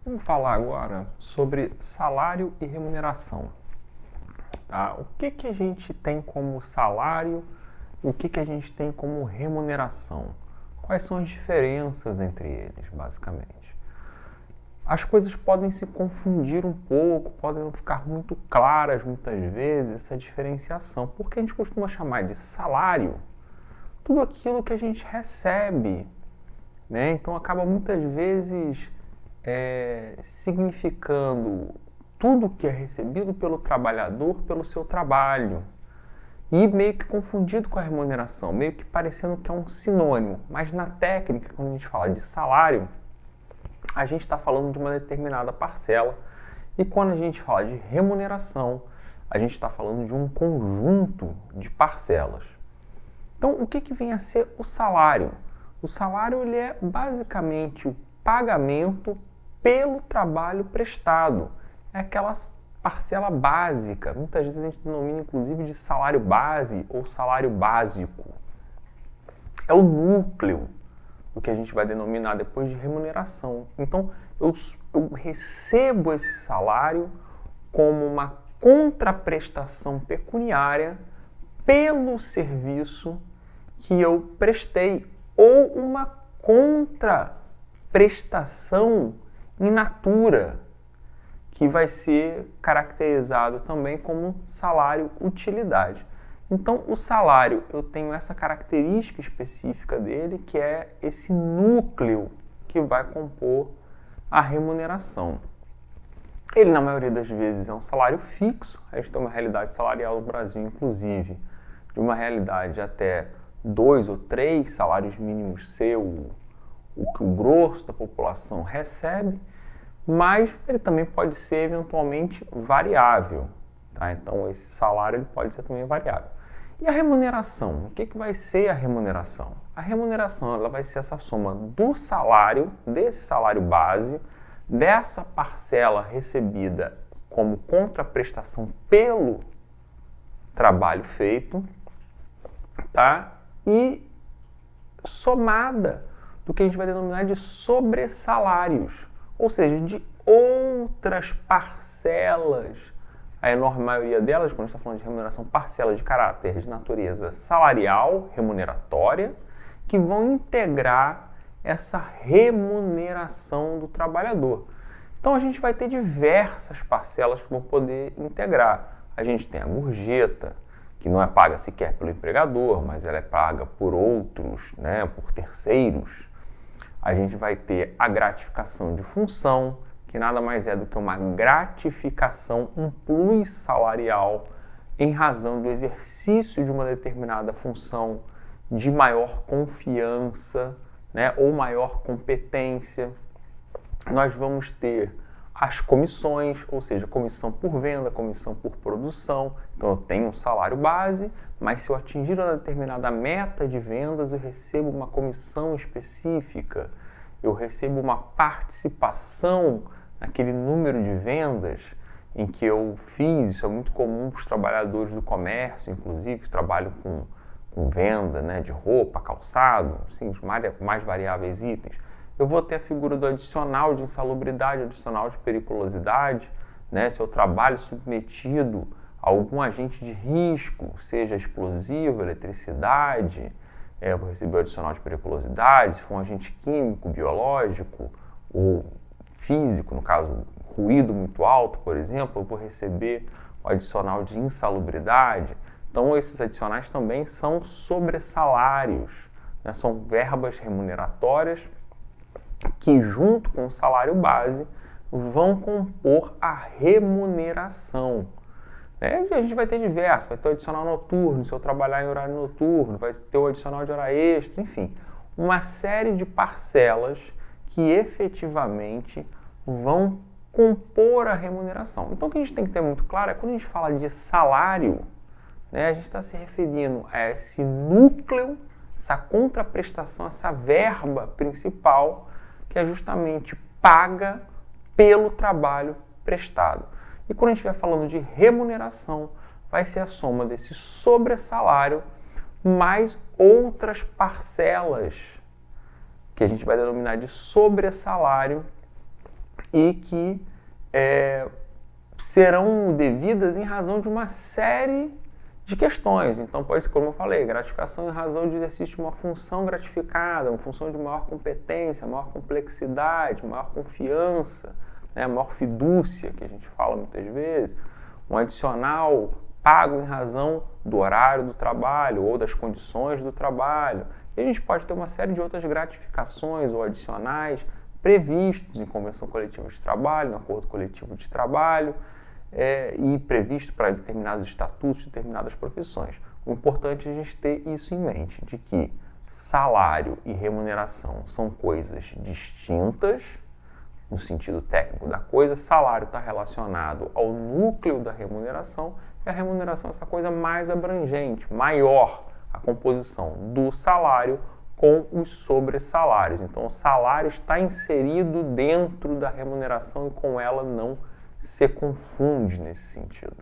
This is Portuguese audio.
Vamos falar agora sobre salário e remuneração. Tá? O que a gente tem como salário e o que a gente tem como remuneração? Quais são as diferenças entre eles, basicamente? As coisas podem se confundir um pouco, podem não ficar muito claras muitas vezes essa diferenciação, porque a gente costuma chamar de salário tudo aquilo que a gente recebe, né? Então acaba muitas vezes significando tudo que é recebido pelo trabalhador pelo seu trabalho e meio que confundido com a remuneração, meio que parecendo que é um sinônimo. Mas na técnica, quando a gente fala de salário, a gente está falando de uma determinada parcela, e quando a gente fala de remuneração, a gente está falando de um conjunto de parcelas. Então, o que vem a ser o salário? O salário ele é basicamente o pagamento pelo trabalho prestado. É aquela parcela básica. Muitas vezes a gente denomina inclusive de salário base ou salário básico. É o núcleo do que a gente vai denominar depois de remuneração. Então, eu recebo esse salário como uma contraprestação pecuniária pelo serviço que eu prestei, ou uma contraprestação in natura, que vai ser caracterizado também como salário utilidade. Então, o salário, eu tenho essa característica específica dele, que é esse núcleo que vai compor a remuneração. Ele, na maioria das vezes, é um salário fixo. A gente tem uma realidade salarial no Brasil, inclusive, de uma realidade até 2 ou 3 salários mínimos ser o que o grosso da população recebe, mas ele também pode ser eventualmente variável. Tá? Então esse salário ele pode ser também variável. E a remuneração? O que vai ser a remuneração? A remuneração ela vai ser essa soma do salário, desse salário base, dessa parcela recebida como contraprestação pelo trabalho feito, tá? E somada do que a gente vai denominar de sobressalários, ou seja, de outras parcelas, a enorme maioria delas, quando a gente está falando de remuneração, parcelas de caráter de natureza salarial, remuneratória, que vão integrar essa remuneração do trabalhador. Então a gente vai ter diversas parcelas que vão poder integrar. A gente tem a gorjeta, que não é paga sequer pelo empregador, mas ela é paga por outros, né, por terceiros. A gente vai ter a gratificação de função, que nada mais é do que uma gratificação, um plus salarial em razão do exercício de uma determinada função de maior confiança, né, ou maior competência. Nós vamos ter as comissões, ou seja, comissão por venda, comissão por produção. Então eu tenho um salário base, mas se eu atingir uma determinada meta de vendas, eu recebo uma comissão específica, eu recebo uma participação naquele número de vendas em que eu fiz. Isso é muito comum para os trabalhadores do comércio, inclusive, que trabalham com venda, né, de roupa, calçado, assim, os mais variáveis itens. Eu vou ter a figura do adicional de insalubridade, adicional de periculosidade, né? Se eu trabalho submetido a algum agente de risco, seja explosivo, eletricidade, eu vou receber o adicional de periculosidade. Se for um agente químico, biológico ou físico, no caso, ruído muito alto, por exemplo, eu vou receber o adicional de insalubridade. Então, esses adicionais também são sobressalários, né? São verbas remuneratórias que, junto com o salário base, vão compor a remuneração. Né? A gente vai ter diversos, vai ter o adicional noturno, se eu trabalhar em horário noturno, vai ter o adicional de hora extra, enfim, uma série de parcelas que efetivamente vão compor a remuneração. Então o que a gente tem que ter muito claro é que quando a gente fala de salário, né, a gente está se referindo a esse núcleo, essa contraprestação, essa verba principal que é justamente paga pelo trabalho prestado. E quando a gente estiver falando de remuneração, vai ser a soma desse sobressalário mais outras parcelas que a gente vai denominar de sobressalário e que serão devidas em razão de uma série de questões. Então, pode ser, como eu falei, gratificação em razão de exercício de uma função gratificada, uma função de maior competência, maior complexidade, maior confiança, né, maior fidúcia, que a gente fala muitas vezes, um adicional pago em razão do horário do trabalho ou das condições do trabalho. E a gente pode ter uma série de outras gratificações ou adicionais previstos em convenção coletiva de trabalho, no acordo coletivo de trabalho, e previsto para determinados estatutos, determinadas profissões. O importante é a gente ter isso em mente, de que salário e remuneração são coisas distintas, no sentido técnico da coisa. Salário está relacionado ao núcleo da remuneração, e a remuneração é essa coisa mais abrangente, maior, a composição do salário com os sobressalários. Então, o salário está inserido dentro da remuneração e com ela não se confunde nesse sentido.